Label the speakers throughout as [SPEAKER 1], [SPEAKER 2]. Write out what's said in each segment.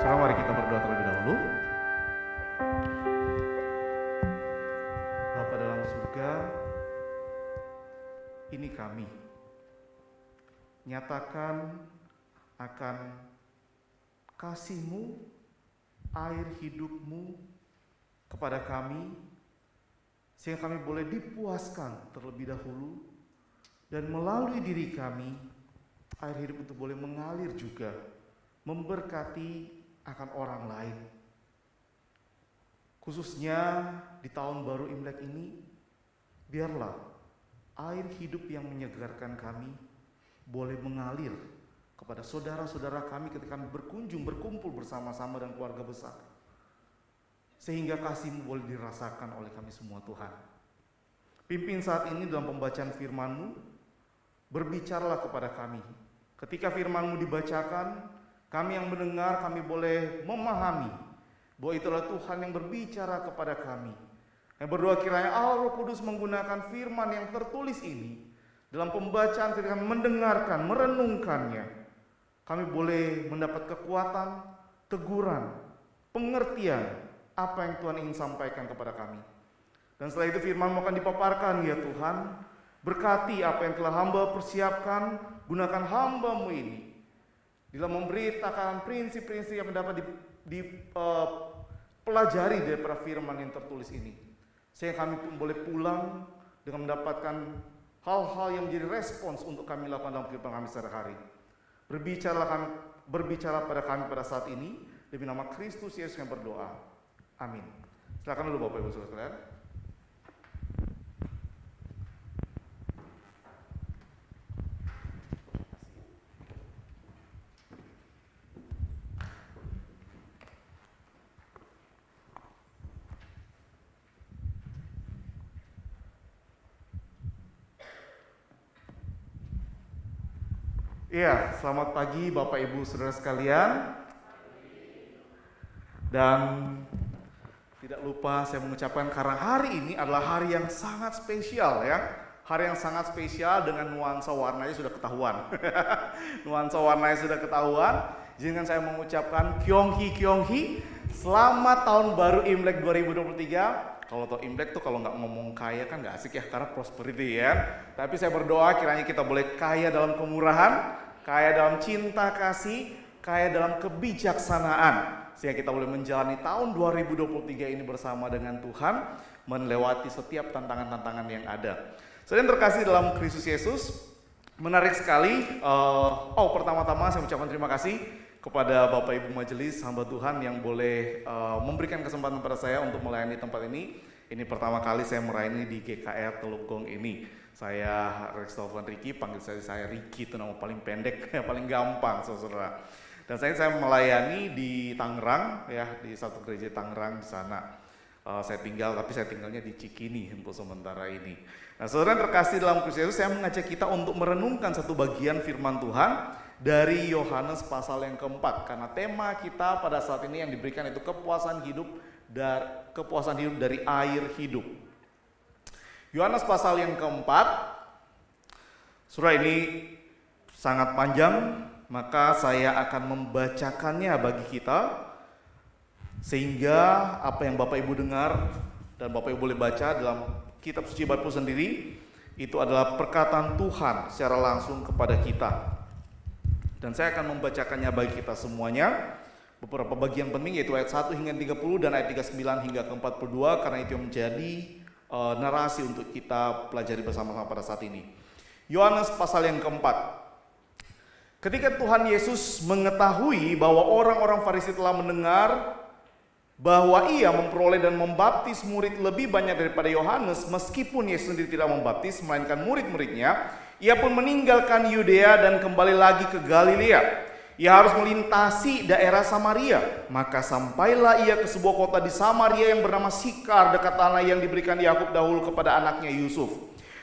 [SPEAKER 1] Sekarang mari kita berdoa terlebih dahulu. Bapa dalam surga, ini kami nyatakan akan kasih-Mu, air hidup-Mu kepada kami, sehingga kami boleh dipuaskan terlebih dahulu, dan melalui diri kami, air hidup itu boleh mengalir juga, memberkati akan orang lain. Khususnya di tahun baru Imlek ini, biarlah air hidup yang menyegarkan kami boleh mengalir kepada saudara-saudara kami ketika kami berkunjung, berkumpul bersama-sama dan keluarga besar. Sehingga kasih-Mu boleh dirasakan oleh kami semua Tuhan. Pimpin saat ini dalam pembacaan firman-Mu, berbicaralah kepada kami. Ketika firman-Mu dibacakan, kami yang mendengar, kami boleh memahami bahwa itulah Tuhan yang berbicara kepada kami. Yang berdoa kiranya Allah Roh Kudus menggunakan firman yang tertulis ini dalam pembacaan ketika kami mendengarkan, merenungkannya. Kami boleh mendapat kekuatan, teguran, pengertian apa yang Tuhan ingin sampaikan kepada kami. Dan setelah itu firman-Mu akan dipaparkan ya Tuhan. Berkati apa yang telah hamba persiapkan, gunakan hamba-Mu ini dalam memberitakan prinsip-prinsip yang dapat dipelajari daripada firman yang tertulis ini. Sehingga kami pun boleh pulang dengan mendapatkan hal-hal yang menjadi respons untuk kami lakukan dalam kehidupan kami sehari-hari. Berbicara pada kami pada saat ini, demi nama Kristus Yesus yang berdoa. Amin. Silakan dulu Bapak Ibu Saudara sekalian. Iya, selamat pagi Bapak Ibu Saudara sekalian. Dan tidak lupa saya mengucapkan karena hari ini adalah hari yang sangat spesial ya. Hari yang sangat spesial dengan nuansa warnanya sudah ketahuan. Nuansa warnanya sudah ketahuan. Izinkan saya mengucapkan Kyonghi, selamat tahun baru Imlek 2023. Kalau tahu Imlek tuh kalau nggak ngomong kaya kan nggak asik ya, karena prosperity ya. Tapi saya berdoa kiranya kita boleh kaya dalam kemurahan, kaya dalam cinta kasih, kaya dalam kebijaksanaan. Sehingga kita boleh menjalani tahun 2023 ini bersama dengan Tuhan, melewati setiap tantangan-tantangan yang ada. Saudara yang terkasih dalam Kristus Yesus, menarik sekali. Pertama-tama saya ucapkan terima kasih kepada Bapak Ibu Majelis, hamba Tuhan yang boleh memberikan kesempatan pada saya untuk melayani tempat ini. Ini pertama kali saya melayani di GKR Teluk Gong ini. Saya Rextovan Riki, panggil saya Riki, itu nama paling pendek, paling gampang saudara. Dan saya melayani di Tangerang ya, di satu gereja Tangerang di sana. Saya tinggalnya di Cikini untuk sementara ini. Nah, saudara yang terkasih dalam Kristus Yesus, saya mengajak kita untuk merenungkan satu bagian firman Tuhan dari Yohanes pasal yang keempat, karena tema kita pada saat ini yang diberikan itu kepuasan hidup dari air hidup. Yohanes pasal yang keempat, surah ini sangat panjang, maka saya akan membacakannya bagi kita, sehingga apa yang Bapak Ibu dengar dan Bapak Ibu boleh baca dalam kitab suci Bapak sendiri, itu adalah perkataan Tuhan secara langsung kepada kita. Dan saya akan membacakannya bagi kita semuanya. Beberapa bagian penting yaitu ayat 1 hingga 30 dan ayat 39 hingga ke 42, karena itu yang menjadi narasi untuk kita pelajari bersama-sama pada saat ini. Yohanes pasal yang keempat. Ketika Tuhan Yesus mengetahui bahwa orang-orang Farisi telah mendengar bahwa ia memperoleh dan membaptis murid lebih banyak daripada Yohanes, meskipun Yesus sendiri tidak membaptis melainkan murid-muridnya, ia pun meninggalkan Yudea dan kembali lagi ke Galilea. Ia harus melintasi daerah Samaria. Maka sampailah ia ke sebuah kota di Samaria yang bernama Sikar, dekat tanah yang diberikan Yakub dahulu kepada anaknya Yusuf.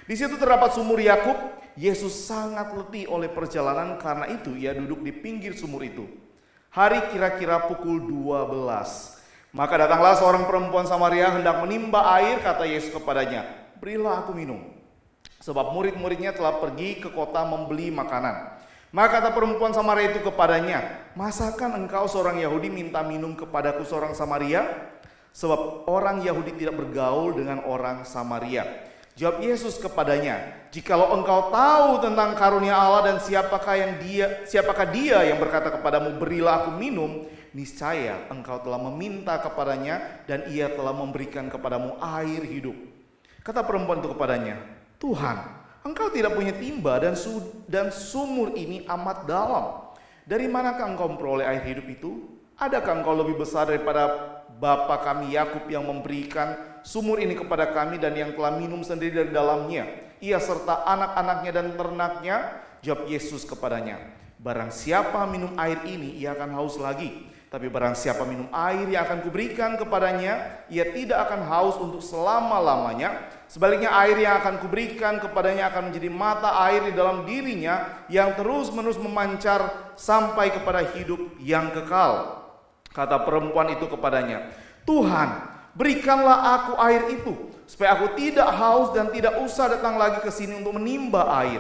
[SPEAKER 1] Di situ terdapat sumur Yakub. Yesus sangat letih oleh perjalanan, karena itu ia duduk di pinggir sumur itu. Hari kira-kira pukul 12. Maka datanglah seorang perempuan Samaria hendak menimba air. Kata Yesus kepadanya, "Berilah aku minum." Sebab murid-muridnya telah pergi ke kota membeli makanan. Maka kata perempuan Samaria itu kepadanya, masakan engkau seorang Yahudi minta minum kepadaku seorang Samaria? Sebab orang Yahudi tidak bergaul dengan orang Samaria. Jawab Yesus kepadanya, jikalau engkau tahu tentang karunia Allah dan siapakah dia yang berkata kepadamu, berilah aku minum, niscaya engkau telah meminta kepadanya dan ia telah memberikan kepadamu air hidup. Kata perempuan itu kepadanya, Tuhan, engkau tidak punya timba dan sumur ini amat dalam. Dari manakah engkau memperoleh air hidup itu? Adakah engkau lebih besar daripada bapa kami Yakub yang memberikan sumur ini kepada kami dan yang telah minum sendiri dari dalamnya, ia serta anak-anaknya dan ternaknya? Jawab Yesus kepadanya, barang siapa minum air ini ia akan haus lagi. Tapi barang siapa minum air yang akan kuberikan kepadanya, ia tidak akan haus untuk selama-lamanya. Sebaliknya air yang akan kuberikan kepadanya akan menjadi mata air di dalam dirinya yang terus-menerus memancar sampai kepada hidup yang kekal. Kata perempuan itu kepadanya, Tuhan, berikanlah aku air itu, supaya aku tidak haus dan tidak usah datang lagi ke sini untuk menimba air.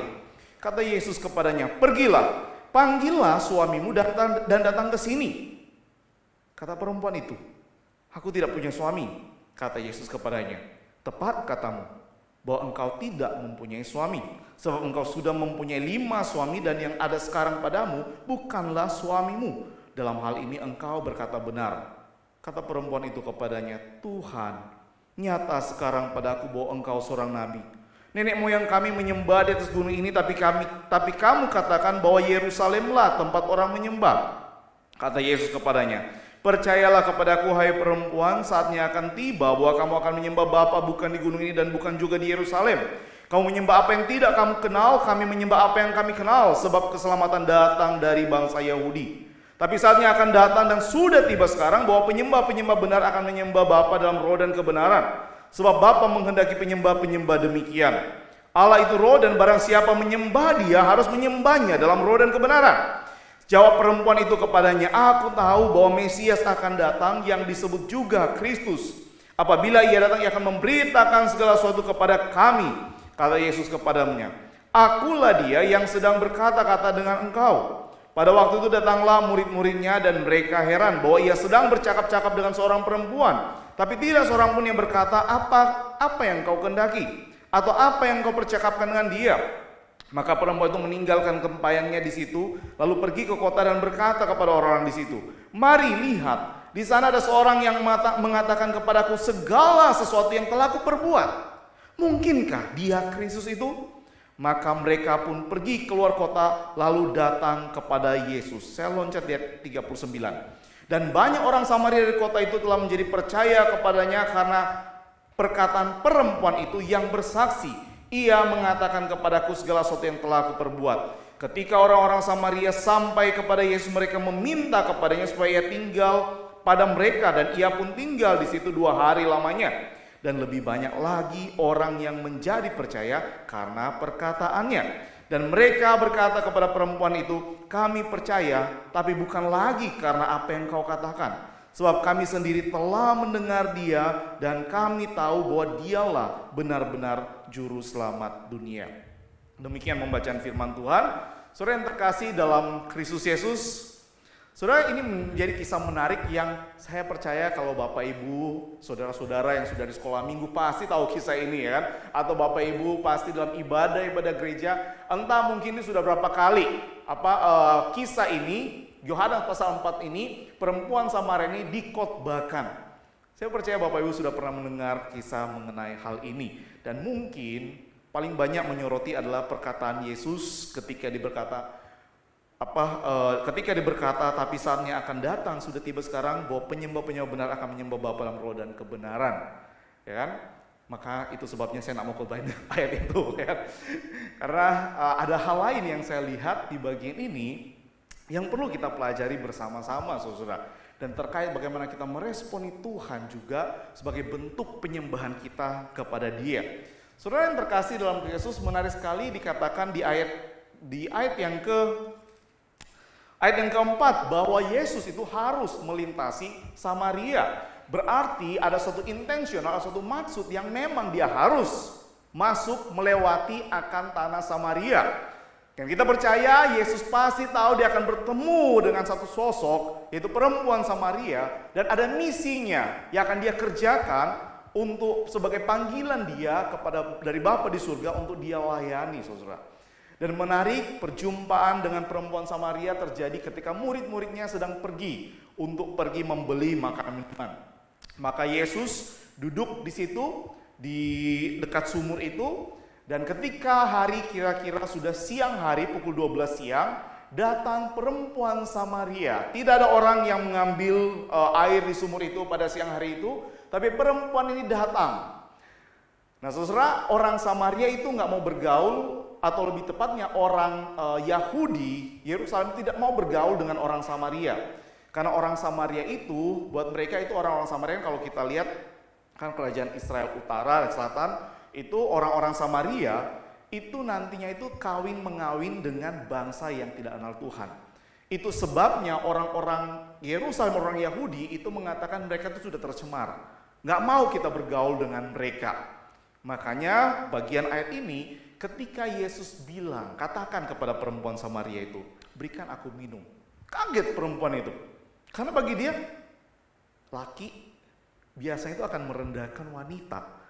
[SPEAKER 1] Kata Yesus kepadanya, pergilah, panggillah suamimu dan datang ke sini. Kata perempuan itu, aku tidak punya suami. Kata Yesus kepadanya, tepat katamu, bahwa engkau tidak mempunyai suami. Sebab engkau sudah mempunyai 5 suami dan yang ada sekarang padamu bukanlah suamimu. Dalam hal ini engkau berkata benar. Kata perempuan itu kepadanya, Tuhan, nyata sekarang padaku bahwa engkau seorang nabi. Nenek moyang kami menyembah di atas gunung ini, tapi kamu katakan bahwa Yerusalemlah tempat orang menyembah. Kata Yesus kepadanya, percayalah kepadaku hai perempuan, saatnya akan tiba bahwa kamu akan menyembah Bapa bukan di gunung ini dan bukan juga di Yerusalem. Kamu menyembah apa yang tidak kamu kenal, kami menyembah apa yang kami kenal, sebab keselamatan datang dari bangsa Yahudi. Tapi saatnya akan datang dan sudah tiba sekarang bahwa penyembah-penyembah benar akan menyembah Bapa dalam roh dan kebenaran. Sebab Bapa menghendaki penyembah-penyembah demikian. Allah itu roh dan barang siapa menyembah dia harus menyembahnya dalam roh dan kebenaran. Jawab perempuan itu kepadanya, aku tahu bahwa Mesias akan datang yang disebut juga Kristus. Apabila ia datang, ia akan memberitakan segala sesuatu kepada kami. Kata Yesus kepadanya, akulah dia yang sedang berkata-kata dengan engkau. Pada waktu itu datanglah murid-muridnya dan mereka heran bahwa ia sedang bercakap-cakap dengan seorang perempuan. Tapi tidak seorang pun yang berkata, apa yang kau kendaki? Atau apa yang kau percakapkan dengan dia? Maka perempuan itu meninggalkan tempayannya di situ, lalu pergi ke kota dan berkata kepada orang-orang di situ, mari lihat, di sana ada seorang yang mengatakan kepadaku segala sesuatu yang telah kuperbuat. Mungkinkah dia Kristus itu? Maka mereka pun pergi keluar kota, lalu datang kepada Yesus. Saya loncat di ayat 39. Dan banyak orang Samaria dari kota itu telah menjadi percaya kepadanya karena perkataan perempuan itu yang bersaksi. Ia mengatakan kepadaku segala sesuatu yang telah aku perbuat. Ketika orang-orang Samaria sampai kepada Yesus, mereka meminta kepadanya supaya ia tinggal pada mereka, dan ia pun tinggal di situ 2 hari lamanya. Dan lebih banyak lagi orang yang menjadi percaya karena perkataannya. Dan mereka berkata kepada perempuan itu, kami percaya, tapi bukan lagi karena apa yang kau katakan. Sebab kami sendiri telah mendengar dia dan kami tahu bahwa dialah benar-benar juru selamat dunia. Demikian pembacaan firman Tuhan. Saudara yang terkasih dalam Kristus Yesus, saudara, ini menjadi kisah menarik yang saya percaya kalau Bapak Ibu, saudara-saudara yang sudah di sekolah minggu pasti tahu kisah ini ya kan? Atau Bapak Ibu pasti dalam ibadah gereja, entah mungkin ini sudah berapa kali kisah ini, Yohanes pasal 4 ini, perempuan Samaria ini dikotbahkan. Saya percaya Bapak Ibu sudah pernah mendengar kisah mengenai hal ini. Dan mungkin paling banyak menyoroti adalah perkataan Yesus ketika diberkata, tapi saatnya akan datang, sudah tiba sekarang, bahwa penyembah-penyembah benar akan menyembah Bapa dalam roh dan kebenaran. Ya kan? Maka itu sebabnya saya tidak mau khotbahin ayat itu. Ya kan? Karena ada hal lain yang saya lihat di bagian ini, yang perlu kita pelajari bersama-sama, saudara. Dan terkait bagaimana kita meresponi Tuhan juga sebagai bentuk penyembahan kita kepada Dia. Saudara yang terkasih dalam Yesus, menarik sekali dikatakan di ayat yang keempat bahwa Yesus itu harus melintasi Samaria. Berarti ada suatu intensional, ada suatu maksud yang memang dia harus masuk melewati akan tanah Samaria. Dan kita percaya Yesus pasti tahu dia akan bertemu dengan satu sosok, yaitu perempuan Samaria, dan ada misinya yang akan dia kerjakan untuk sebagai panggilan dia kepada dari Bapa di surga untuk dia layani, saudara. Dan menarik, perjumpaan dengan perempuan Samaria terjadi ketika murid-muridnya sedang pergi untuk pergi membeli makanan minuman. Maka Yesus duduk di situ di dekat sumur itu. Dan ketika hari kira-kira sudah siang hari, pukul 12 siang, datang perempuan Samaria. Tidak ada orang yang mengambil air di sumur itu pada siang hari itu, tapi perempuan ini datang. Nah saudara, orang Samaria itu nggak mau bergaul, atau lebih tepatnya orang Yahudi, Yerusalem tidak mau bergaul dengan orang Samaria. Karena orang Samaria itu, buat mereka itu orang-orang Samaria, kalau kita lihat, kan kerajaan Israel Utara dan Selatan, itu orang-orang Samaria itu nantinya itu kawin mengawin dengan bangsa yang tidak kenal Tuhan. Itu sebabnya orang-orang Yerusalem, orang Yahudi itu mengatakan mereka itu sudah tercemar, nggak mau kita bergaul dengan mereka. Makanya bagian ayat ini ketika Yesus bilang, katakan kepada perempuan Samaria itu, berikan aku minum. Kaget perempuan itu, karena bagi dia laki biasanya itu akan merendahkan wanita.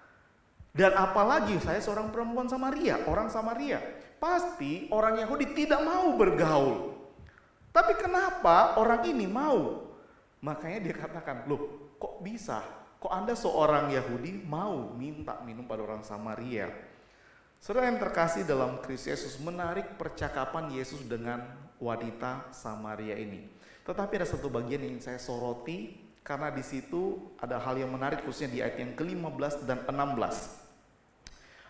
[SPEAKER 1] Dan apalagi saya seorang perempuan Samaria, orang Samaria. Pasti orang Yahudi tidak mau bergaul. Tapi kenapa orang ini mau? Makanya dia katakan, loh kok bisa? Kok Anda seorang Yahudi mau minta minum pada orang Samaria? Saudara yang terkasih dalam Kristus Yesus, menarik percakapan Yesus dengan wanita Samaria ini. Tetapi ada satu bagian yang ingin saya soroti, karena di situ ada hal yang menarik khususnya di ayat yang ke-15 dan 16.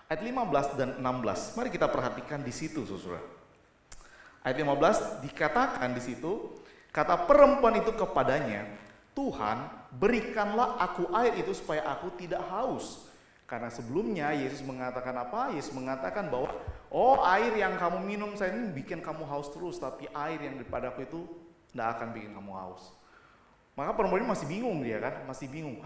[SPEAKER 1] Ayat 15 dan 16, mari kita perhatikan di situ, saudara. Ayat 15 dikatakan di situ, kata perempuan itu kepadanya, Tuhan, berikanlah aku air itu supaya aku tidak haus. Karena sebelumnya Yesus mengatakan apa? Yesus mengatakan bahwa, oh air yang kamu minum saya ini bikin kamu haus terus, tapi air yang daripada aku itu tidak akan bikin kamu haus. Maka perempuan ini masih bingung dia kan, masih bingung,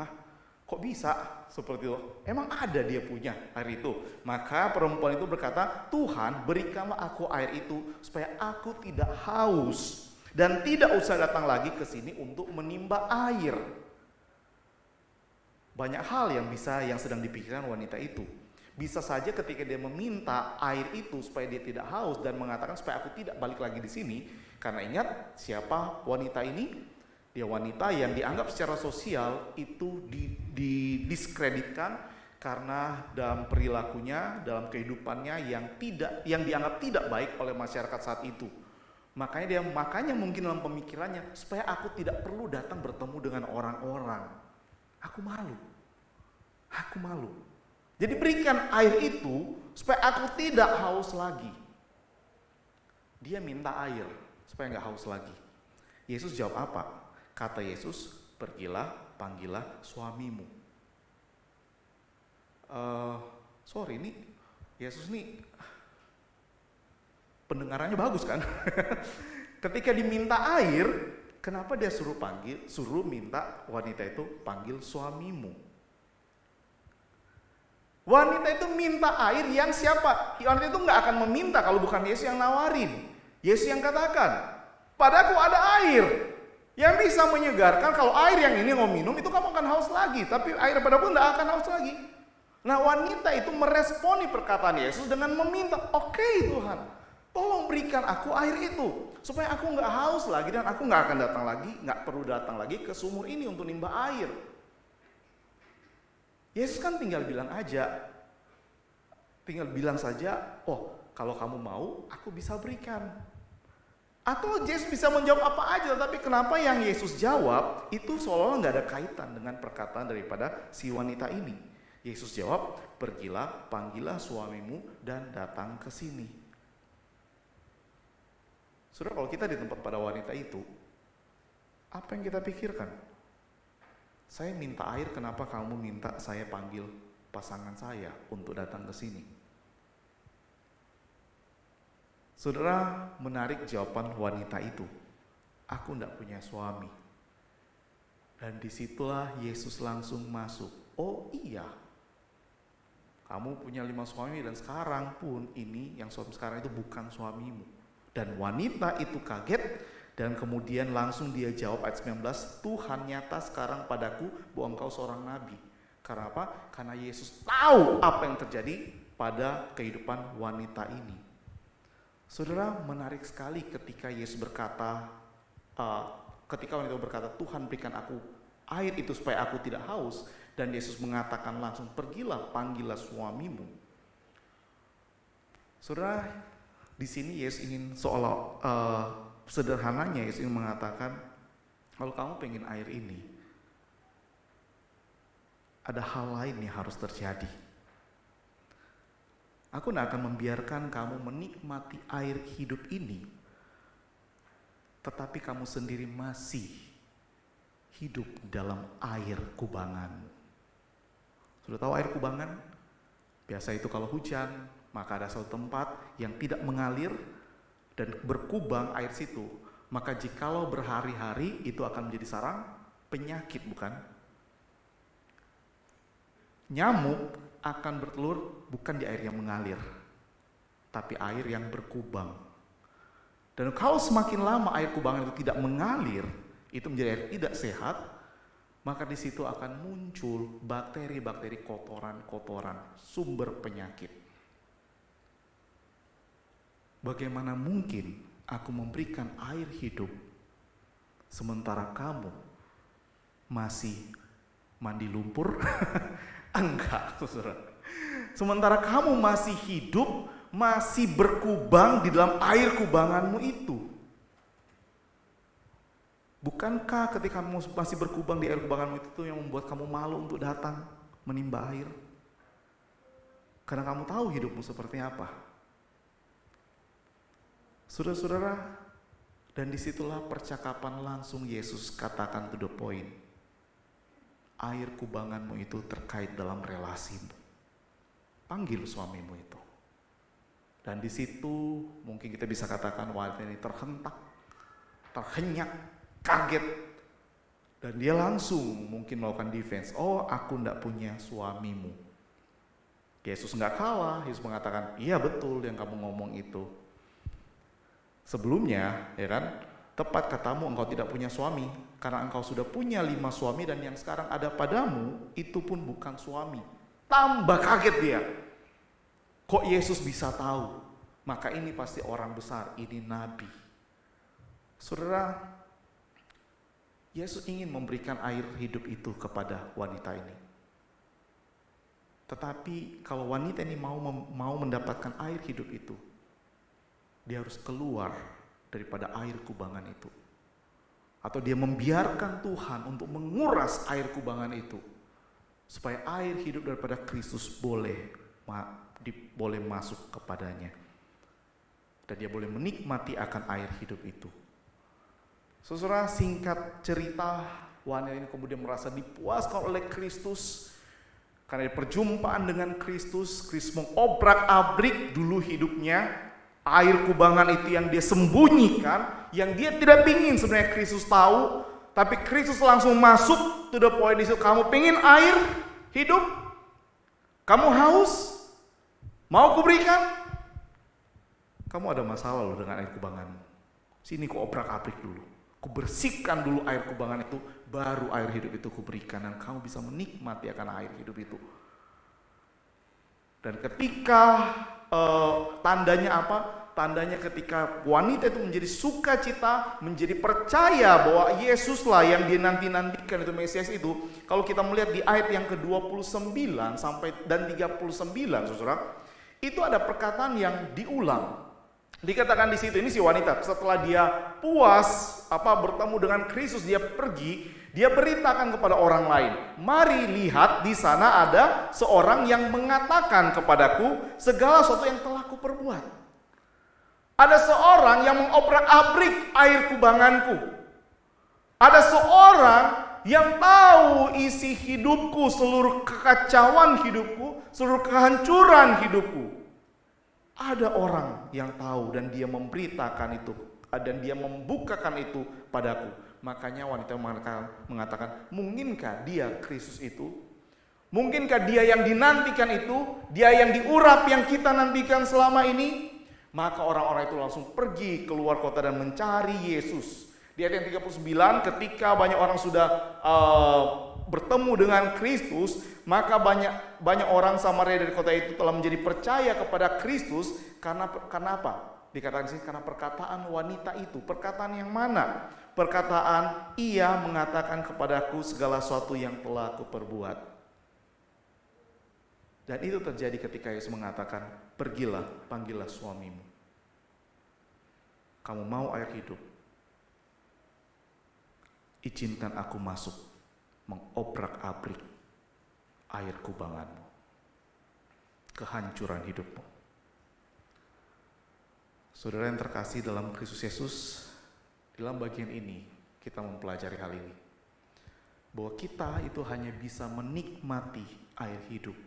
[SPEAKER 1] kok bisa seperti itu? Emang ada dia punya air itu? Maka perempuan itu berkata, Tuhan berikanlah aku air itu supaya aku tidak haus dan tidak usah datang lagi ke sini untuk menimba air. Banyak hal yang sedang dipikirkan wanita itu. Bisa saja ketika dia meminta air itu supaya dia tidak haus dan mengatakan supaya aku tidak balik lagi di sini, karena ingat siapa wanita ini? Dia wanita yang dianggap secara sosial itu didiskreditkan karena dalam perilakunya, dalam kehidupannya yang dianggap tidak baik oleh masyarakat saat itu. Makanya mungkin dalam pemikirannya supaya aku tidak perlu datang bertemu dengan orang-orang. Aku malu. Jadi berikan air itu supaya aku tidak haus lagi. Dia minta air supaya nggak haus lagi. Yesus jawab apa? Kata Yesus, pergilah, panggillah suamimu. Ini Yesus nih pendengarannya bagus kan? Ketika diminta air, kenapa dia suruh minta wanita itu panggil suamimu? Wanita itu minta air yang siapa? Wanita itu nggak akan meminta kalau bukan Yesus yang nawarin. Yesus yang katakan, padaku ada air yang bisa menyegarkan. Kalau air yang ini mau minum itu kamu akan haus lagi, tapi air padaku tidak akan haus lagi. Nah wanita itu meresponi perkataan Yesus dengan meminta, oke Tuhan, tolong berikan aku air itu supaya aku nggak haus lagi dan aku nggak akan datang lagi, nggak perlu datang lagi ke sumur ini untuk nimba air. Yesus kan tinggal bilang saja, oh kalau kamu mau aku bisa berikan. Atau Yesus bisa menjawab apa aja, tapi kenapa yang Yesus jawab itu seolah-olah nggak ada kaitan dengan perkataan daripada si wanita ini. Yesus jawab, pergilah, panggillah suamimu dan datang ke sini. Saudara, kalau kita di tempat pada wanita itu, apa yang kita pikirkan? Saya minta air, kenapa kamu minta saya panggil pasangan saya untuk datang ke sini? Saudara, menarik jawaban wanita itu. Aku tidak punya suami. Dan disitulah Yesus langsung masuk. Oh iya, Kamu punya 5 suami dan sekarang pun ini yang suami sekarang itu bukan suamimu. Dan wanita itu kaget dan kemudian langsung dia jawab ayat 19, Tuhan nyata sekarang padaku bahwa engkau seorang nabi. Karena apa? Karena Yesus tahu apa yang terjadi pada kehidupan wanita ini. Saudara, menarik sekali ketika Yesus berkata, ketika wanita berkata, Tuhan berikan aku air itu supaya aku tidak haus. Dan Yesus mengatakan langsung, pergilah, panggillah suamimu. Saudara, di sini Yesus ingin sederhananya Yesus ingin mengatakan, kalau kamu pengen air ini, ada hal lain yang harus terjadi. Aku tidak akan membiarkan kamu menikmati air hidup ini, tetapi kamu sendiri masih hidup dalam air kubangan. Sudah tahu air kubangan? Biasa itu kalau hujan, maka ada suatu tempat yang tidak mengalir dan berkubang air situ. Maka jikalau berhari-hari itu akan menjadi sarang penyakit, bukan? Nyamuk akan bertelur bukan di air yang mengalir, tapi air yang berkubang. Dan kalau semakin lama air kubangan itu tidak mengalir, itu menjadi air tidak sehat, maka di situ akan muncul bakteri-bakteri kotoran-kotoran, sumber penyakit. Bagaimana mungkin aku memberikan air hidup sementara kamu masih mandi lumpur? Enggak, saudara. Sementara kamu masih hidup, masih berkubang di dalam air kubanganmu itu. Bukankah ketika kamu masih berkubang di air kubanganmu itu yang membuat kamu malu untuk datang menimba air? Karena kamu tahu hidupmu seperti apa. Saudara-saudara, dan disitulah percakapan langsung Yesus katakan to the point. Air kubanganmu itu terkait dalam relasimu. Panggil suamimu itu. Dan di situ mungkin kita bisa katakan wanita ini terhentak, terhenyak, kaget, dan dia langsung mungkin melakukan defense. Oh, aku tidak punya suamimu. Yesus nggak kalah. Yesus mengatakan, iya betul yang kamu ngomong itu. Sebelumnya, ya kan, tepat katamu engkau tidak punya suami, karena engkau sudah punya 5 suami dan yang sekarang ada padamu itu pun bukan suami. Tambah kaget dia. Kok Yesus bisa tahu? Maka ini pasti orang besar, ini nabi. Saudara, Yesus ingin memberikan air hidup itu kepada wanita ini. Tetapi kalau wanita ini mau mendapatkan air hidup itu, dia harus keluar daripada air kubangan itu. Atau dia membiarkan Tuhan untuk menguras air kubangan itu, supaya air hidup daripada Kristus boleh masuk kepadanya. Dan dia boleh menikmati akan air hidup itu. Saudara, singkat cerita, wanita ini kemudian merasa dipuaskan oleh Kristus. Karena di perjumpaan dengan Kristus, Kristus mengobrak-abrik dulu hidupnya. Air kubangan itu yang dia sembunyikan, yang dia tidak pingin sebenarnya Kristus tahu. Tapi Kristus langsung masuk to the point di situ. Kamu pingin air hidup? Kamu haus? Mau kuberikan? Kamu ada masalah loh dengan air kubanganmu. Sini ku obrak-abrik dulu. Kubersihkan dulu air kubangan itu, baru air hidup itu kuberikan, dan kamu bisa menikmati akan air hidup itu. Dan ketika tandanya apa? Tandanya ketika wanita itu menjadi sukacita, menjadi percaya bahwa Yesuslah yang dia nanti-nantikan itu Mesias itu. Kalau kita melihat di ayat yang ke-29 sampai dan 39, Saudara, itu ada perkataan yang diulang. Dikatakan di situ, ini si wanita setelah dia puas bertemu dengan Kristus, dia pergi, dia beritakan kepada orang lain, mari lihat di sana ada seorang yang mengatakan kepadaku segala sesuatu yang telah kuperbuat. Ada seorang yang mengobrak-abrik air kubanganku. Ada seorang yang tahu isi hidupku, seluruh kekacauan hidupku, seluruh kehancuran hidupku. Ada orang yang tahu dan dia memberitakan itu, dan dia membukakan itu padaku. Makanya wanita mengatakan, mungkinkah dia Kristus itu? Mungkinkah dia yang dinantikan itu, dia yang diurap yang kita nantikan selama ini? Maka orang-orang itu langsung pergi keluar kota dan mencari Yesus. Di ayat yang 39, ketika banyak orang sudah bertemu dengan Kristus, maka banyak orang Samaria dari kota itu telah menjadi percaya kepada Kristus karena apa? Dikatakan sini karena perkataan wanita itu. Perkataan yang mana? Perkataan, ia mengatakan kepadaku segala sesuatu yang telah kuperbuat. Dan itu terjadi ketika Yesus mengatakan, pergilah, panggillah suamimu. Kamu mau air hidup? Izinkan aku masuk, mengobrak-abrik air kubanganmu, kehancuran hidupmu. Saudara yang terkasih dalam Kristus Yesus, dalam bagian ini kita mempelajari hal ini. Bahwa kita itu hanya bisa menikmati air hidup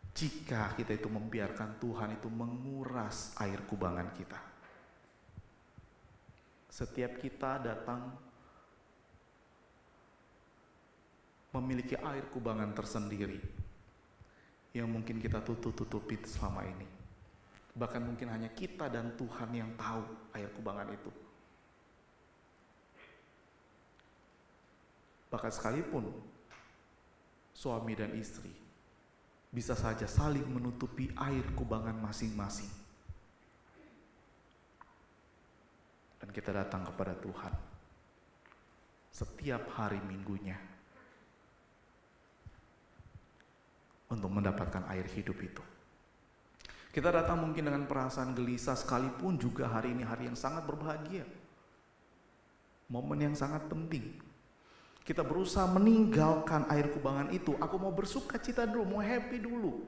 [SPEAKER 1] jika kita itu membiarkan Tuhan itu menguras air kubangan kita. Setiap kita datang memiliki air kubangan tersendiri yang mungkin kita tutup-tutupi selama ini. Bahkan mungkin hanya kita dan Tuhan yang tahu air kubangan itu. Bahkan sekalipun suami dan istri bisa saja saling menutupi air kubangan masing-masing. Dan kita datang kepada Tuhan setiap hari minggunya untuk mendapatkan air hidup itu. Kita datang mungkin dengan perasaan gelisah, sekalipun juga hari ini hari yang sangat berbahagia. Momen yang sangat penting. Kita berusaha meninggalkan air kubangan itu. Aku mau bersuka cita dulu, mau happy dulu.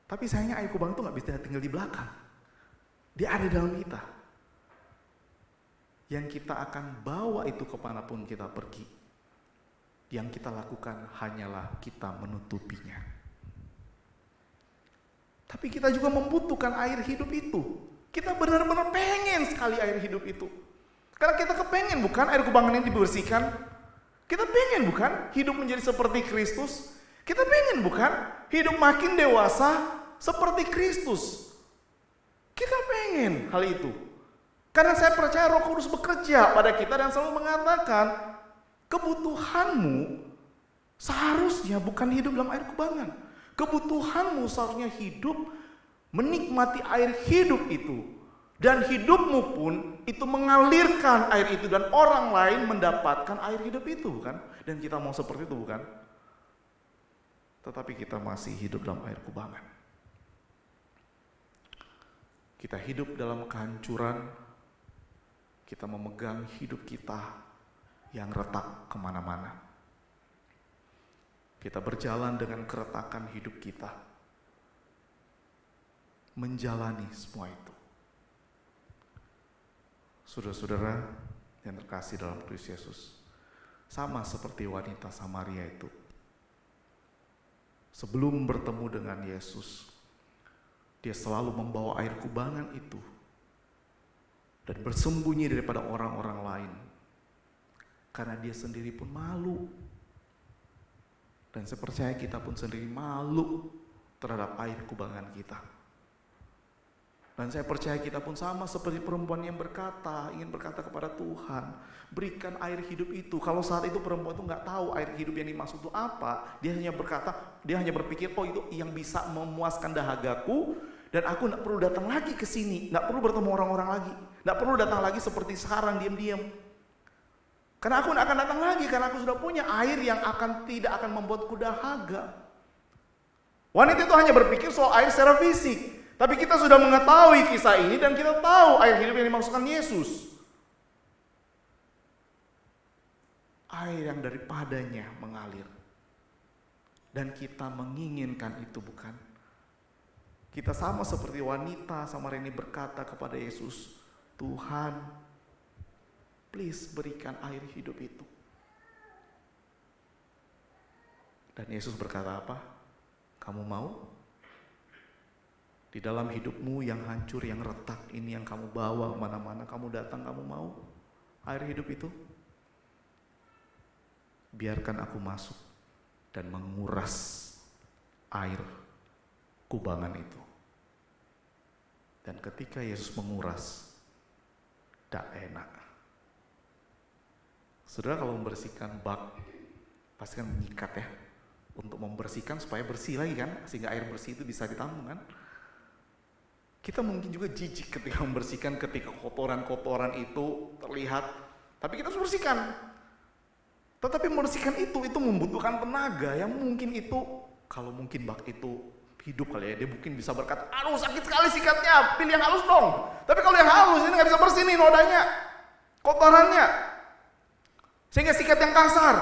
[SPEAKER 1] Tapi sayangnya air kubangan itu gak bisa tinggal di belakang. Dia ada dalam kita. Yang kita akan bawa itu kemanapun kita pergi. Yang kita lakukan hanyalah kita menutupinya. Tapi kita juga membutuhkan air hidup itu. Kita benar-benar pengen sekali air hidup itu. Karena kita kepengen bukan air kubangan ini dibersihkan. Kita pengen bukan hidup menjadi seperti Kristus. Kita pengen bukan hidup makin dewasa seperti Kristus. Kita pengen hal itu. Karena saya percaya Roh Kudus bekerja pada kita dan selalu mengatakan, kebutuhanmu seharusnya bukan hidup dalam air kubangan. Kebutuhanmu seharusnya hidup menikmati air hidup itu. Dan hidupmu pun itu mengalirkan air itu dan orang lain mendapatkan air hidup itu, bukan? Dan kita mau seperti itu, bukan? Tetapi kita masih hidup dalam air kubangan. Kita hidup dalam kehancuran. Kita memegang hidup kita yang retak kemana-mana. Kita berjalan dengan keretakan hidup kita, menjalani semua itu. Saudara-saudara yang terkasih dalam Kristus Yesus, sama seperti wanita Samaria itu. Sebelum bertemu dengan Yesus, dia selalu membawa air kubangan itu dan bersembunyi daripada orang-orang lain. Karena dia sendiri pun malu. Dan saya percaya kita pun sendiri malu terhadap air kubangan kita. Dan saya percaya kita pun sama seperti perempuan yang ingin berkata kepada Tuhan, berikan air hidup itu. Kalau saat itu perempuan itu nggak tahu air hidup yang dimaksud itu apa, dia hanya berpikir, oh itu yang bisa memuaskan dahagaku, dan aku nggak perlu datang lagi ke sini, nggak perlu bertemu orang-orang lagi, nggak perlu datang lagi seperti sekarang diam-diam. Karena aku nggak akan datang lagi, karena aku sudah punya air yang tidak akan membuatku dahaga. Wanita itu hanya berpikir soal air secara fisik. Tapi kita sudah mengetahui kisah ini dan kita tahu air hidup yang dimaksudkan Yesus. Air yang daripadanya mengalir. Dan kita menginginkan itu, bukan? Kita sama seperti wanita Samaria ini berkata kepada Yesus, Tuhan, please berikan air hidup itu. Dan Yesus berkata apa? Kamu mau? Di dalam hidupmu yang hancur, yang retak ini yang kamu bawa kemana-mana, kamu datang, kamu mau air hidup itu? Biarkan aku masuk dan menguras air kubangan itu. Dan ketika Yesus menguras, tidak enak. Saudara kalau membersihkan bak, pasti kan mengikat ya, untuk membersihkan supaya bersih lagi kan, sehingga air bersih itu bisa ditampung kan. Kita mungkin juga jijik ketika membersihkan, ketika kotoran-kotoran itu terlihat, tapi kita harus bersihkan. Tetapi membersihkan itu membutuhkan tenaga yang mungkin itu, kalau mungkin bak itu hidup kali ya, dia mungkin bisa berkata, aduh sakit sekali sikatnya, pilih yang halus dong. Tapi kalau yang halus ini nggak bisa bersih nih nodanya, kotorannya, sehingga sikat yang kasar.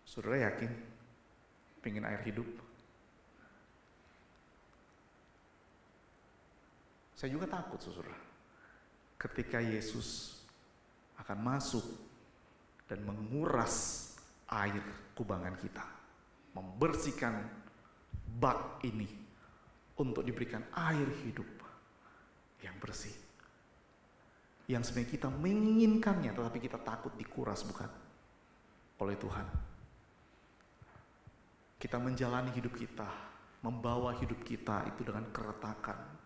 [SPEAKER 1] Saudara yakin pengen air hidup? Saya juga takut saudara, ketika Yesus akan masuk dan menguras air kubangan kita, membersihkan bak ini untuk diberikan air hidup yang bersih, yang sebenarnya kita menginginkannya, tetapi kita takut dikuras bukan oleh Tuhan. Kita menjalani hidup kita, membawa hidup kita itu dengan keretakan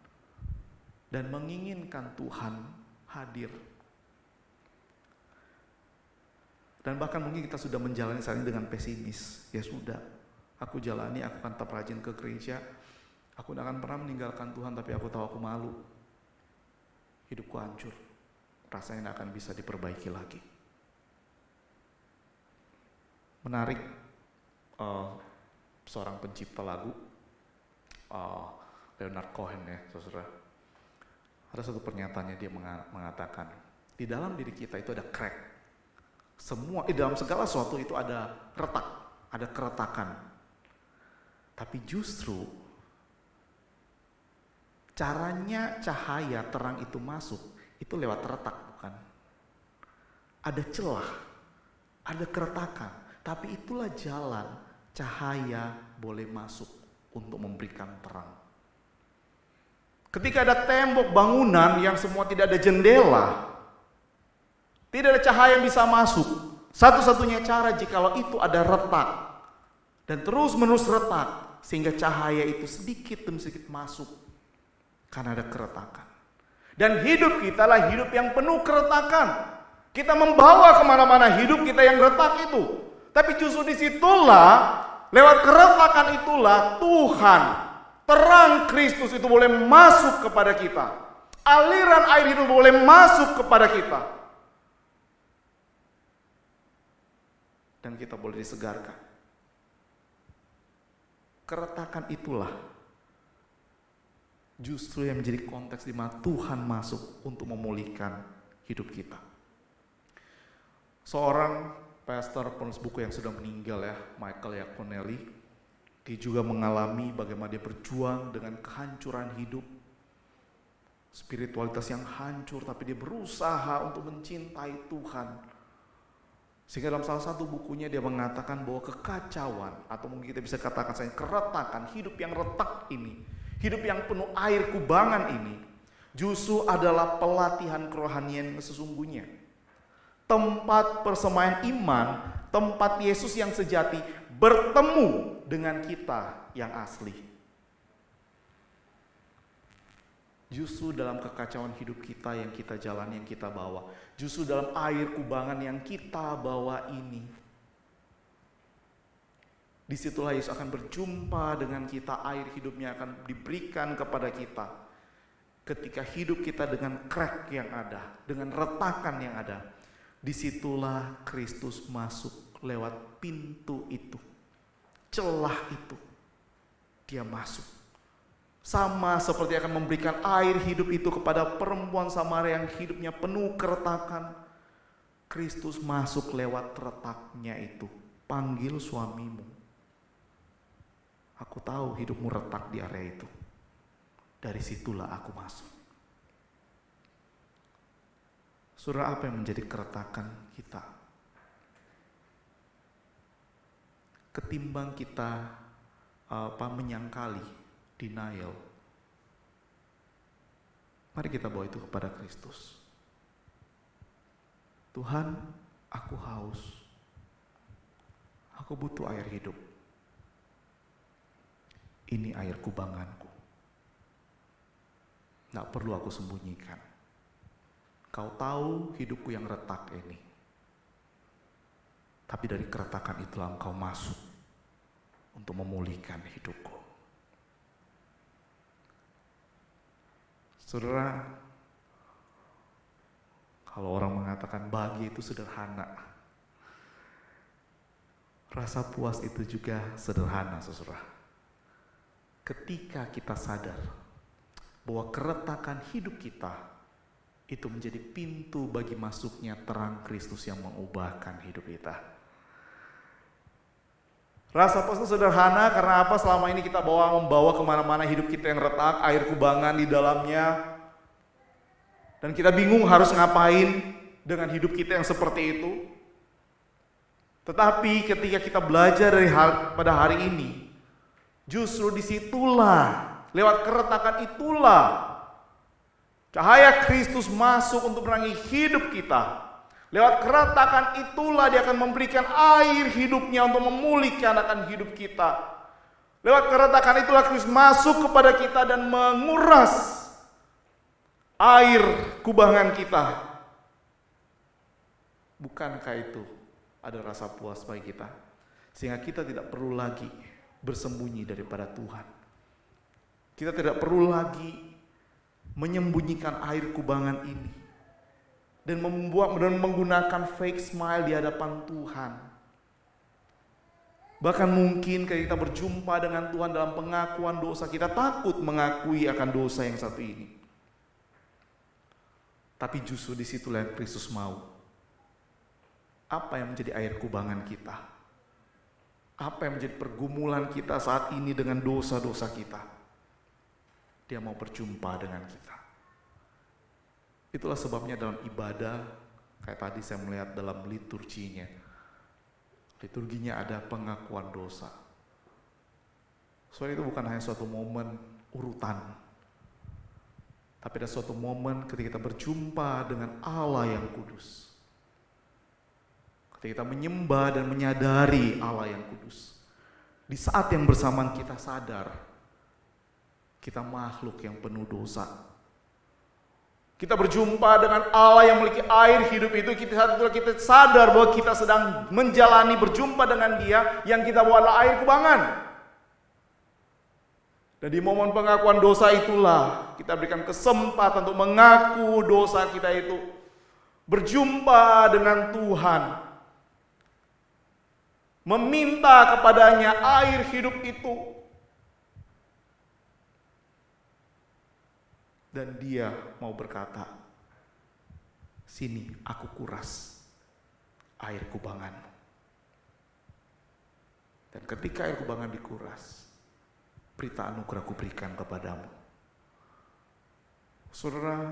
[SPEAKER 1] dan menginginkan Tuhan hadir. Dan bahkan mungkin kita sudah menjalani saat ini dengan pesimis. Ya sudah, aku jalani, aku akan tetap rajin ke gereja, aku tidak akan pernah meninggalkan Tuhan, tapi aku tahu aku malu, hidupku hancur, rasanya tidak akan bisa diperbaiki lagi. Menarik, seorang pencipta lagu, Leonard Cohen ya saudara, ada satu pernyataannya, dia mengatakan, di dalam diri kita itu ada crack. Semua, dalam segala sesuatu itu ada retak, ada keretakan. Tapi justru caranya cahaya terang itu masuk, itu lewat retak bukan? Ada celah, ada keretakan. Tapi itulah jalan cahaya boleh masuk untuk memberikan terang. Ketika ada tembok bangunan yang semua tidak ada jendela, tidak ada cahaya yang bisa masuk. Satu-satunya cara jikalau itu ada retak dan terus menerus retak, sehingga cahaya itu sedikit demi sedikit masuk karena ada keretakan. Dan hidup kita lah hidup yang penuh keretakan. Kita membawa kemana-mana hidup kita yang retak itu. Tapi justru disitulah, lewat keretakan itulah Tuhan, terang Kristus itu boleh masuk kepada kita. Aliran air hidup boleh masuk kepada kita. Dan kita boleh disegarkan. Keretakan itulah justru yang menjadi konteks di mana Tuhan masuk untuk memulihkan hidup kita. Seorang pastor penulis buku yang sudah meninggal ya, Michael Yaconelli, dia juga mengalami bagaimana dia berjuang dengan kehancuran hidup, spiritualitas yang hancur, tapi dia berusaha untuk mencintai Tuhan. Sehingga dalam salah satu bukunya dia mengatakan bahwa kekacauan, atau mungkin kita bisa katakan saja keretakan, hidup yang retak ini, hidup yang penuh air kubangan ini, justru adalah pelatihan kerohanian yang sesungguhnya. Tempat persembahan iman, tempat Yesus yang sejati bertemu dengan kita yang asli. Justru dalam kekacauan hidup kita yang kita jalani, yang kita bawa, justru dalam air kubangan yang kita bawa ini, disitulah Yesus akan berjumpa dengan kita, air hidupnya akan diberikan kepada kita. Ketika hidup kita dengan crack yang ada, dengan retakan yang ada, disitulah Kristus masuk lewat pintu itu, celah itu, dia masuk. Sama seperti akan memberikan air hidup itu kepada perempuan Samaria yang hidupnya penuh keretakan, Kristus masuk lewat retaknya itu. Panggil suamimu. Aku tahu hidupmu retak di area itu. Dari situlah aku masuk. Saudara, apa yang menjadi keretakan kita? Ketimbang kita menyangkali, denial, mari kita bawa itu kepada Kristus. Tuhan, aku haus. Aku butuh air hidup. Ini air kubanganku. Tidak perlu aku sembunyikan. Kau tahu hidupku yang retak ini. Tapi dari keretakan itulah engkau masuk untuk memulihkan hidupku. Saudara, kalau orang mengatakan bahagia itu sederhana, rasa puas itu juga sederhana, saudara. Ketika kita sadar bahwa keretakan hidup kita itu menjadi pintu bagi masuknya terang Kristus yang mengubahkan hidup kita. Rasa puas itu sederhana karena apa? Selama ini kita membawa kemana-mana hidup kita yang retak, air kubangan di dalamnya. Dan kita bingung harus ngapain dengan hidup kita yang seperti itu. Tetapi ketika kita belajar pada hari ini, justru disitulah, lewat keretakan itulah, cahaya Kristus masuk untuk menerangi hidup kita. Lewat keretakan itulah dia akan memberikan air hidupnya untuk memulihkan akan hidup kita. Lewat keretakan itulah Kristus masuk kepada kita dan menguras air kubangan kita. Bukankah itu ada rasa puas bagi kita? Sehingga kita tidak perlu lagi bersembunyi daripada Tuhan. Kita tidak perlu lagi menyembunyikan air kubangan ini dan menggunakan fake smile di hadapan Tuhan. Bahkan mungkin ketika kita berjumpa dengan Tuhan dalam pengakuan dosa, kita takut mengakui akan dosa yang satu ini. Tapi justru disitulah yang Kristus mau. Apa yang menjadi air kubangan kita? Apa yang menjadi pergumulan kita saat ini dengan dosa-dosa kita? Dia mau berjumpa dengan kita. Itulah sebabnya dalam ibadah, kayak tadi saya melihat dalam liturginya ada pengakuan dosa. Soalnya itu bukan hanya suatu momen urutan, tapi ada suatu momen ketika kita berjumpa dengan Allah yang kudus. Ketika kita menyembah dan menyadari Allah yang kudus. Di saat yang bersamaan kita sadar, kita makhluk yang penuh dosa. Kita berjumpa dengan Allah yang memiliki air hidup itu, kita sadar bahwa kita sedang menjalani berjumpa dengan Dia yang kita bawa adalah air kubangan. Dan di momen pengakuan dosa itulah kita berikan kesempatan untuk mengaku dosa kita itu, berjumpa dengan Tuhan, meminta kepadanya air hidup itu. Dan Dia mau berkata, sini aku kuras air kubanganmu. Dan ketika air kubangan dikuras, berita anugerah kuberikan kepadamu. Saudara,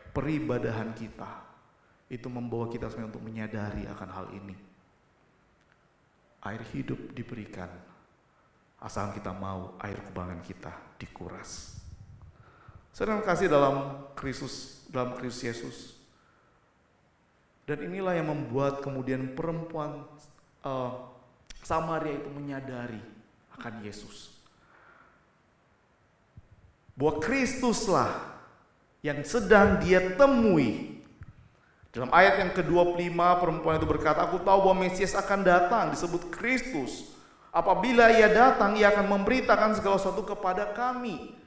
[SPEAKER 1] peribadahan kita itu membawa kita semua untuk menyadari akan hal ini. Air hidup diberikan, asal kita mau air kubangan kita dikuras. Saudara kasih dalam Kristus Yesus. Dan inilah yang membuat kemudian perempuan Samaria itu menyadari akan Yesus. Bahwa Kristuslah yang sedang dia temui. Dalam ayat yang ke-25 perempuan itu berkata, aku tahu bahwa Mesias akan datang, disebut Kristus. Apabila ia datang, ia akan memberitakan segala sesuatu kepada kami.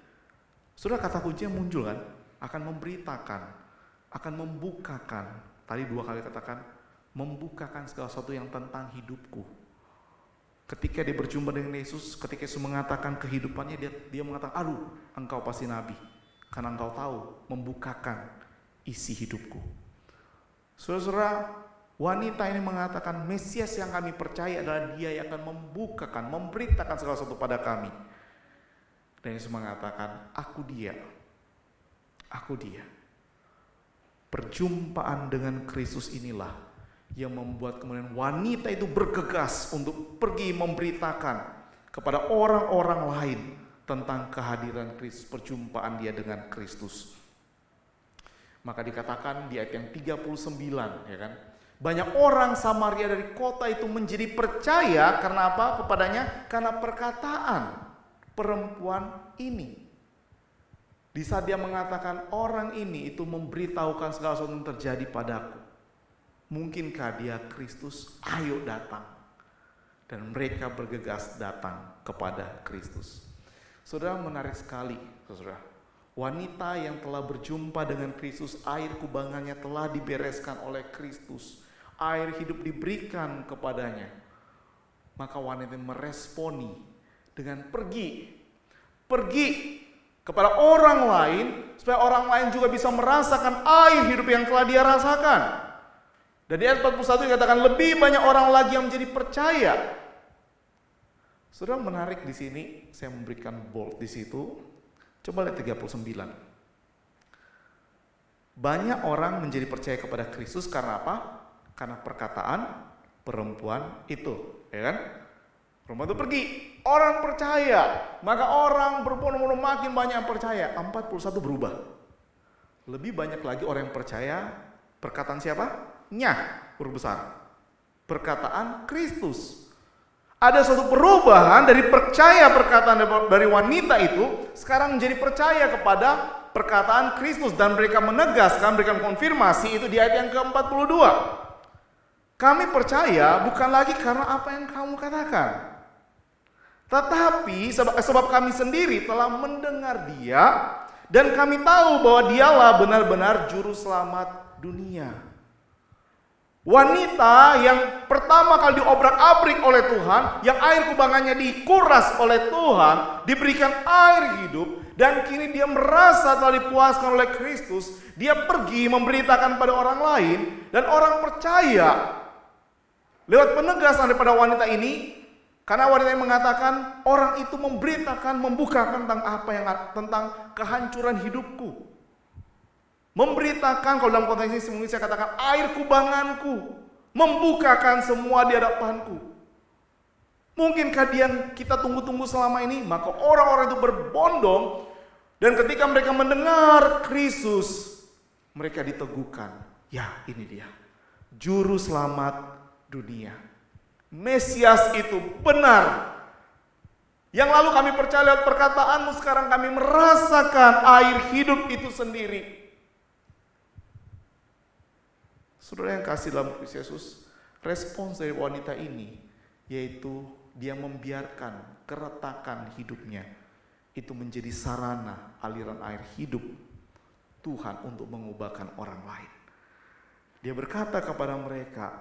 [SPEAKER 1] Sudah kata kuncinya muncul kan? Akan memberitakan, akan membukakan. Tadi 2 kali katakan, membukakan segala sesuatu yang tentang hidupku. Ketika dia berjumpa dengan Yesus, ketika Yesus mengatakan kehidupannya, dia mengatakan, aduh engkau pasti nabi. Karena engkau tahu, membukakan isi hidupku. Saudara, wanita ini mengatakan, Mesias yang kami percaya adalah Dia yang akan membukakan, memberitakan segala sesuatu pada kami. Dan Yesus mengatakan, aku dia. Perjumpaan dengan Kristus inilah yang membuat kemudian wanita itu bergegas untuk pergi memberitakan kepada orang-orang lain tentang kehadiran Kristus, perjumpaan dia dengan Kristus. Maka dikatakan di ayat yang 39, ya kan? Banyak orang Samaria dari kota itu menjadi percaya karena apa kepadanya? Karena perkataan perempuan ini. Di saat dia mengatakan orang ini itu memberitahukan segala sesuatu yang terjadi padaku. Mungkinkah dia Kristus? Ayo datang. Dan mereka bergegas datang kepada Kristus. Saudara, menarik sekali, saudara. Wanita yang telah berjumpa dengan Kristus, air kubangannya telah dibereskan oleh Kristus. Air hidup diberikan kepadanya. Maka wanita meresponi dengan pergi kepada orang lain, supaya orang lain juga bisa merasakan air hidup yang telah dia rasakan. Dan di ayat 41 dikatakan lebih banyak orang lagi yang menjadi percaya. Saudara, menarik di sini, saya memberikan bold di situ. Coba lihat 39. Banyak orang menjadi percaya kepada Kristus karena apa? Karena perkataan perempuan itu, ya kan? Perempuan itu pergi, orang percaya, maka orang berbondong-bondong makin banyak yang percaya. 41 berubah. Lebih banyak lagi orang yang percaya. Perkataan siapa? Nyah, huruf besar. Perkataan Kristus. Ada suatu perubahan dari percaya perkataan dari wanita itu, sekarang menjadi percaya kepada perkataan Kristus. Dan mereka menegaskan, memberikan konfirmasi itu di ayat yang ke-42. Kami percaya bukan lagi karena apa yang kamu katakan. Tetapi sebab kami sendiri telah mendengar dia dan kami tahu bahwa dialah benar-benar juru selamat dunia. Wanita yang pertama kali diobrak-abrik oleh Tuhan, yang air kubangannya dikuras oleh Tuhan, diberikan air hidup, dan kini dia merasa telah dipuaskan oleh Kristus. Dia pergi memberitakan pada orang lain dan orang percaya lewat penegasan daripada wanita ini. Karena wanita yang mengatakan orang itu memberitakan, membukakan tentang kehancuran hidupku. Memberitakan, kalau dalam konteks ini mungkin saya katakan air kubanganku, membukakan semua di hadapanku. Mungkinkah dia yang kita tunggu-tunggu selama ini? Maka orang-orang itu berbondong dan ketika mereka mendengar Kristus, mereka diteguhkan. Ya, ini dia, juru selamat dunia. Mesias itu benar. Yang lalu kami percaya lewat perkataanmu, sekarang kami merasakan air hidup itu sendiri. Saudara yang kasih dalam Kristus Yesus, respons dari wanita ini yaitu dia membiarkan keretakan hidupnya itu menjadi sarana aliran air hidup Tuhan untuk mengubahkan orang lain. Dia berkata kepada mereka,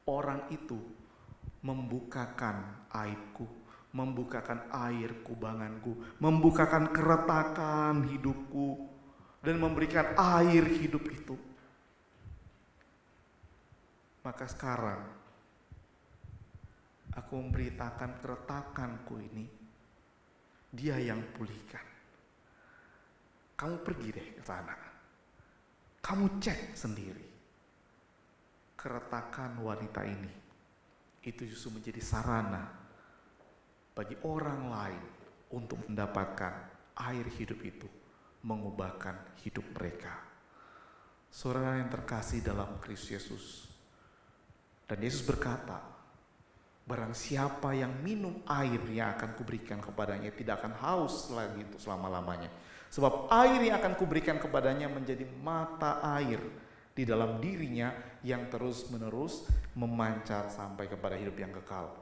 [SPEAKER 1] orang itu membukakan aibku, membukakan air kubanganku, membukakan keretakan hidupku, dan memberikan air hidup itu. Maka sekarang aku memberitakan keretakanku ini, dia yang pulihkan. Kamu pergi deh ke sana, kamu cek sendiri. Keretakan wanita ini itu justru menjadi sarana bagi orang lain untuk mendapatkan air hidup itu, mengubahkan hidup mereka. Saudara yang terkasih dalam Kristus Yesus, dan Yesus berkata, barang siapa yang minum air yang akan kuberikan kepadanya tidak akan haus lagi itu selama-lamanya. Sebab air yang akan kuberikan kepadanya menjadi mata air di dalam dirinya yang terus-menerus memancar sampai kepada hidup yang kekal.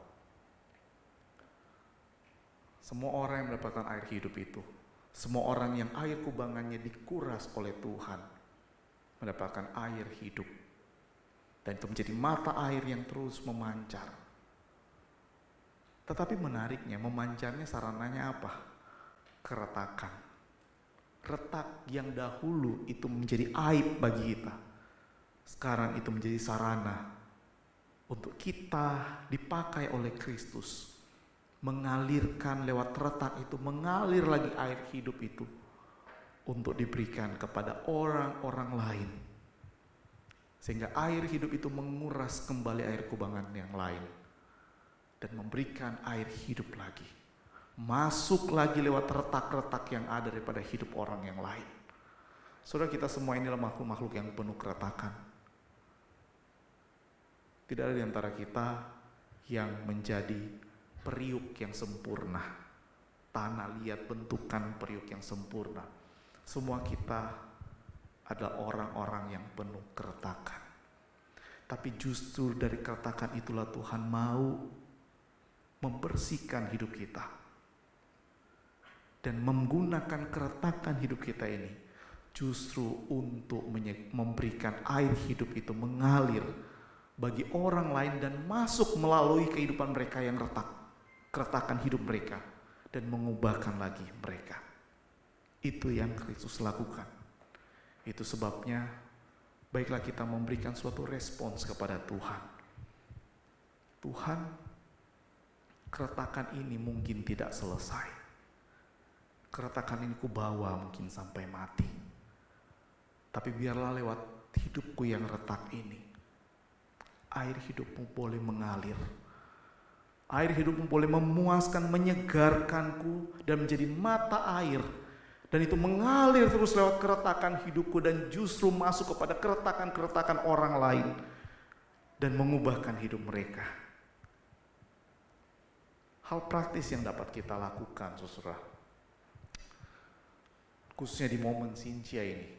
[SPEAKER 1] Semua orang yang mendapatkan air hidup itu, semua orang yang air kubangannya dikuras oleh Tuhan, mendapatkan air hidup. Dan itu menjadi mata air yang terus memancar. Tetapi menariknya, memancarnya sarananya apa? Keretakan. Retak yang dahulu itu menjadi aib bagi kita, sekarang itu menjadi sarana untuk kita dipakai oleh Kristus, mengalirkan lewat retak itu, mengalir lagi air hidup itu untuk diberikan kepada orang-orang lain, sehingga air hidup itu menguras kembali air kubangan yang lain dan memberikan air hidup lagi, masuk lagi lewat retak-retak yang ada daripada hidup orang yang lain. Saudara, kita semua inilah makhluk-makhluk yang penuh keretakan. Tidak ada di antara kita yang menjadi periuk yang sempurna. Tanah liat bentukan periuk yang sempurna. Semua kita adalah orang-orang yang penuh keretakan. Tapi justru dari keretakan itulah Tuhan mau membersihkan hidup kita. Dan menggunakan keretakan hidup kita ini justru untuk memberikan air hidup itu mengalir bagi orang lain dan masuk melalui kehidupan mereka yang retak, keretakan hidup mereka, dan mengubahkan lagi mereka. Itu yang Kristus lakukan. Itu sebabnya baiklah kita memberikan suatu respons kepada Tuhan. Tuhan, keretakan ini mungkin tidak selesai. Keretakan ini kubawa mungkin sampai mati. Tapi biarlah lewat hidupku yang retak ini, air hidupmu boleh mengalir. Air hidupmu boleh memuaskan, menyegarkanku dan menjadi mata air. Dan itu mengalir terus lewat keretakan hidupku dan justru masuk kepada keretakan-keretakan orang lain. Dan mengubahkan hidup mereka. Hal praktis yang dapat kita lakukan, saudara. Khususnya di momen Sintia ini.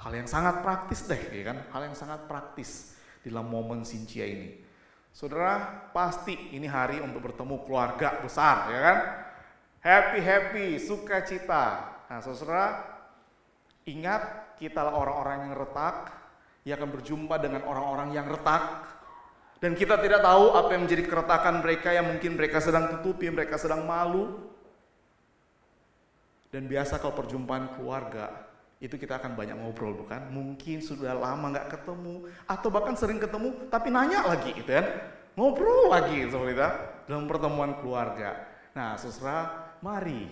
[SPEAKER 1] Hal yang sangat praktis deh, ya kan? Hal yang sangat praktis dalam momen Sintia ini. Saudara, pasti ini hari untuk bertemu keluarga besar, ya kan? Happy, sukacita. Nah, saudara, ingat kita orang-orang yang retak, yang akan berjumpa dengan orang-orang yang retak. Dan kita tidak tahu apa yang menjadi keretakan mereka yang mungkin mereka sedang tutupi, mereka sedang malu. Dan biasa kalau perjumpaan keluarga, itu kita akan banyak ngobrol, bukan? Mungkin sudah lama gak ketemu, atau bahkan sering ketemu, tapi nanya lagi gitu kan. Ngobrol lagi seperti itu dalam pertemuan keluarga. Nah, saudara, mari.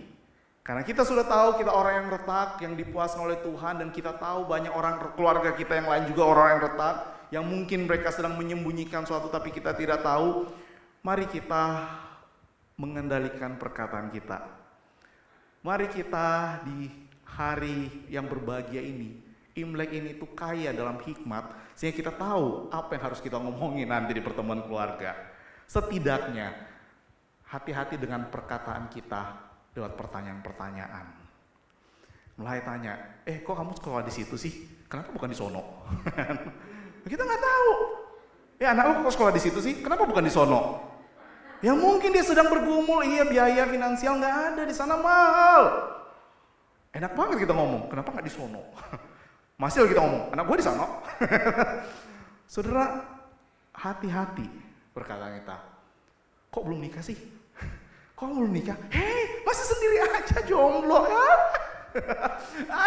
[SPEAKER 1] Karena kita sudah tahu kita orang yang retak, yang dipuaskan oleh Tuhan, dan kita tahu banyak orang keluarga kita yang lain juga orang yang retak, yang mungkin mereka sedang menyembunyikan suatu tapi kita tidak tahu. Mari kita mengendalikan perkataan kita. Mari kita di hari yang berbahagia ini, Imlek ini tuh kaya dalam hikmat, sehingga kita tahu apa yang harus kita ngomongin nanti di pertemuan keluarga. Setidaknya, hati-hati dengan perkataan kita lewat pertanyaan-pertanyaan. Mulai tanya, kok kamu sekolah di situ sih? Kenapa bukan di sono? Kita nggak tahu. Anak lu kok sekolah di situ sih? Kenapa bukan di sono? Ya mungkin dia sedang bergumul, biaya finansial nggak ada di sana mahal. Enak banget kita ngomong, kenapa nggak di sono? Masih kita ngomong, anak gue di sono. Saudara, hati-hati perkataan kita. Kok belum nikah sih? Kok belum nikah? Masih sendiri aja jomblo ya?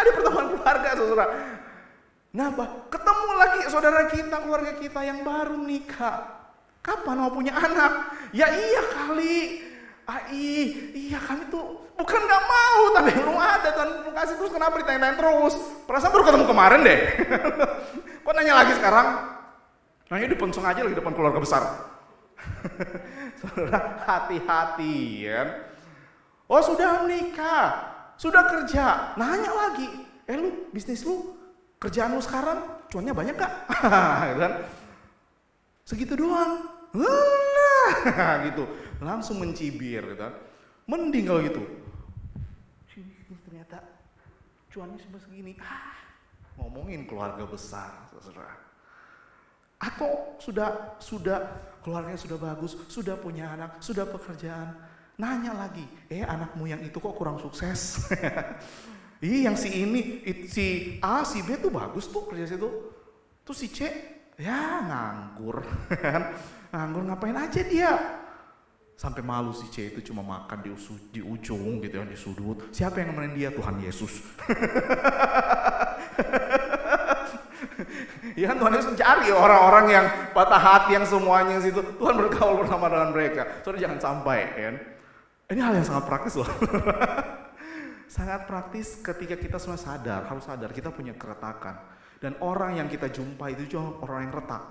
[SPEAKER 1] Di pertemuan keluarga, saudara. Kenapa? Ketemu lagi saudara kita, keluarga kita yang baru nikah. Kapan mau punya anak? Ya iya kali. Iya kami tuh bukan gak mau, tapi belum ada. Tuhan belum kasih, terus kenapa ditanya-tanya terus? Perasaan baru ketemu kemarin deh. Kok nanya lagi sekarang? Nanya di pensung aja lagi depan keluarga besar. Saudara, hati-hati ya. Oh sudah menikah, sudah kerja. Nanya lagi, lu bisnis lu, kerjaan lu sekarang cuannya banyak gak? Segitu doang. Gitu, langsung mencibir gitu. Mending kalau gitu. Ternyata cuannya cuma segini. Ngomongin keluarga besar, saudara. Atau sudah keluarganya sudah bagus, sudah punya anak, sudah pekerjaan. Nanya lagi, anakmu yang itu kok kurang sukses? Yang si ini, si A, si B tuh bagus tuh kerja situ. Tuh si C, ya nganggur. Nganggur ngapain aja dia? Sampai malu si C itu cuma makan di ujung gitu ya, di sudut. Siapa yang nemenin dia? Tuhan Yesus. Ya kan Tuhan Yesus mencari orang-orang yang patah hati, yang semuanya situ. Tuhan bergaul bersama dengan mereka. Saudara jangan sampai kan. Ini hal yang sangat praktis loh. Sangat praktis ketika kita semua harus sadar kita punya keretakan. Dan orang yang kita jumpa itu juga orang yang retak.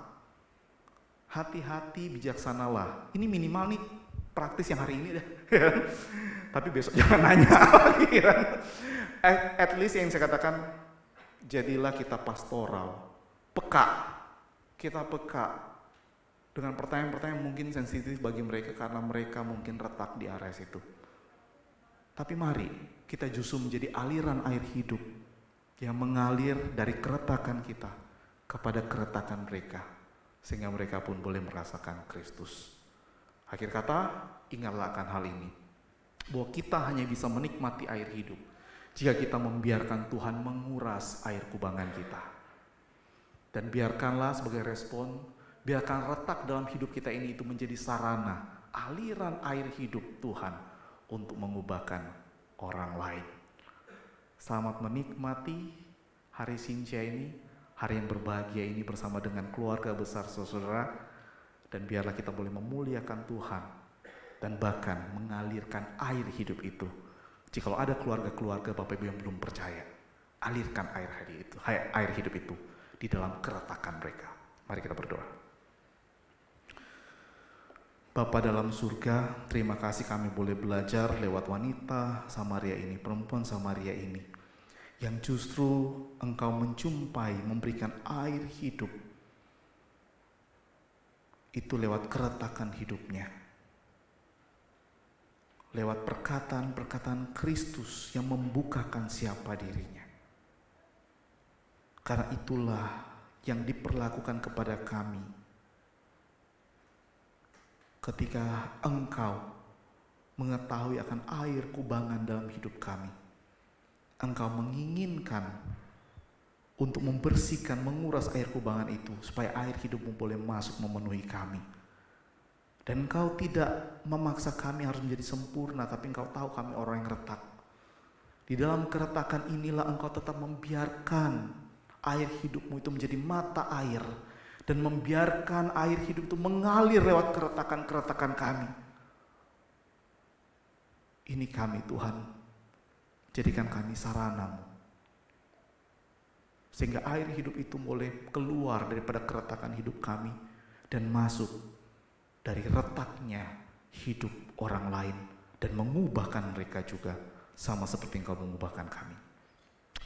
[SPEAKER 1] Hati-hati, bijaksanalah. Ini minimal nih praktis yang hari ini deh. Tapi besok jangan nanya lagi kan. At least yang saya katakan, jadilah kita pastoral. Peka. Kita peka. Dengan pertanyaan-pertanyaan mungkin sensitif bagi mereka karena mereka mungkin retak di area situ. Tapi mari kita justru menjadi aliran air hidup yang mengalir dari keretakan kita kepada keretakan mereka, sehingga mereka pun boleh merasakan Kristus. Akhir kata, ingatlah akan hal ini, bahwa kita hanya bisa menikmati air hidup jika kita membiarkan Tuhan menguras air kubangan kita. Dan biarkanlah sebagai respon, biarkan retak dalam hidup kita ini itu menjadi sarana, aliran air hidup Tuhan untuk mengubahkan orang lain. Selamat menikmati hari Sinja ini, hari yang berbahagia ini bersama dengan keluarga besar saudara, dan biarlah kita boleh memuliakan Tuhan dan bahkan mengalirkan air hidup itu. Jikalau ada keluarga-keluarga Bapak Ibu yang belum percaya, alirkan air hidup itu di dalam keretakan mereka. Mari kita berdoa. Bapa dalam surga, terima kasih kami boleh belajar lewat wanita Samaria ini, perempuan Samaria ini, yang justru Engkau menjumpai, memberikan air hidup, itu lewat keretakan hidupnya. Lewat perkataan-perkataan Kristus yang membukakan siapa dirinya. Karena itulah yang diperlakukan kepada kami ketika Engkau mengetahui akan air kubangan dalam hidup kami. Engkau menginginkan untuk membersihkan, menguras air kubangan itu supaya air hidupmu boleh masuk memenuhi kami. Dan Engkau tidak memaksa kami harus menjadi sempurna, tapi Engkau tahu kami orang yang retak. Di dalam keretakan inilah Engkau tetap membiarkan air hidupmu itu menjadi mata air, dan membiarkan air hidup itu mengalir lewat keretakan-keretakan kami. Ini kami Tuhan, jadikan kami sarana-Mu, sehingga air hidup itu boleh keluar daripada keretakan hidup kami dan masuk dari retaknya hidup orang lain dan mengubahkan mereka juga sama seperti Engkau mengubahkan kami.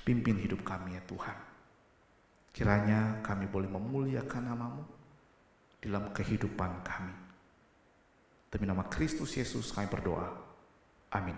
[SPEAKER 1] Pimpin hidup kami ya Tuhan. Kiranya kami boleh memuliakan nama-Mu dalam kehidupan kami. Demi nama Kristus Yesus kami berdoa. Amin.